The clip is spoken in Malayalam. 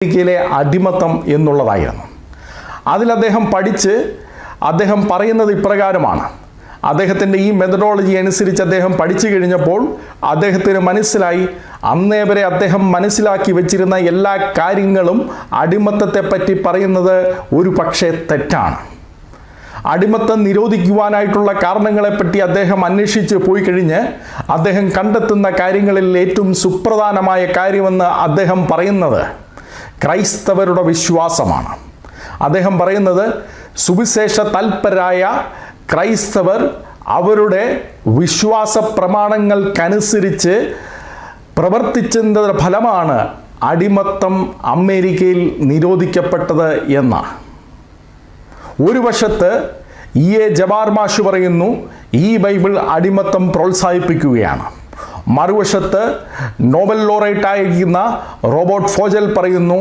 അമേരിക്കയിലെ അടിമത്തം എന്നുള്ളതായിരുന്നു. അതിൽ അദ്ദേഹം പറയുന്നത് ഇപ്രകാരമാണ്. അദ്ദേഹത്തിൻ്റെ ഈ മെത്തഡോളജി അനുസരിച്ച് അദ്ദേഹം പഠിച്ചു കഴിഞ്ഞപ്പോൾ അദ്ദേഹത്തിന് മനസ്സിലായി, അന്നേ വരെ അദ്ദേഹം മനസ്സിലാക്കി വെച്ചിരുന്ന എല്ലാ കാര്യങ്ങളും അടിമത്തത്തെപ്പറ്റി പറയുന്നത് ഒരു പക്ഷേ തെറ്റാണ്. അടിമത്തം നിരോധിക്കുവാനായിട്ടുള്ള കാരണങ്ങളെപ്പറ്റി അദ്ദേഹം അന്വേഷിച്ച് പോയി കഴിഞ്ഞ് അദ്ദേഹം കണ്ടെത്തുന്ന കാര്യങ്ങളിൽ ഏറ്റവും സുപ്രധാനമായ കാര്യമെന്ന് അദ്ദേഹം പറയുന്നത് ക്രൈസ്തവരുടെ വിശ്വാസമാണ്. അദ്ദേഹം പറയുന്നത് സുവിശേഷ തൽപരരായ ക്രൈസ്തവർ അവരുടെ വിശ്വാസ പ്രമാണങ്ങൾക്കനുസരിച്ച് പ്രവർത്തിച്ചതിൻ്റെ ഫലമാണ് അടിമത്തം അമേരിക്കയിൽ നിരോധിക്കപ്പെട്ടത് എന്ന്. ഒരു വശത്ത് E.A. ജബാർ മാഷ് പറയുന്നു ഈ ബൈബിൾ അടിമത്തം പ്രോത്സാഹിപ്പിക്കുകയാണ്. മറുവശത്ത് നോബൽ ലോറേറ്റ് ആയിരിക്കുന്ന റോബർട്ട് ഫോജൽ പറയുന്നു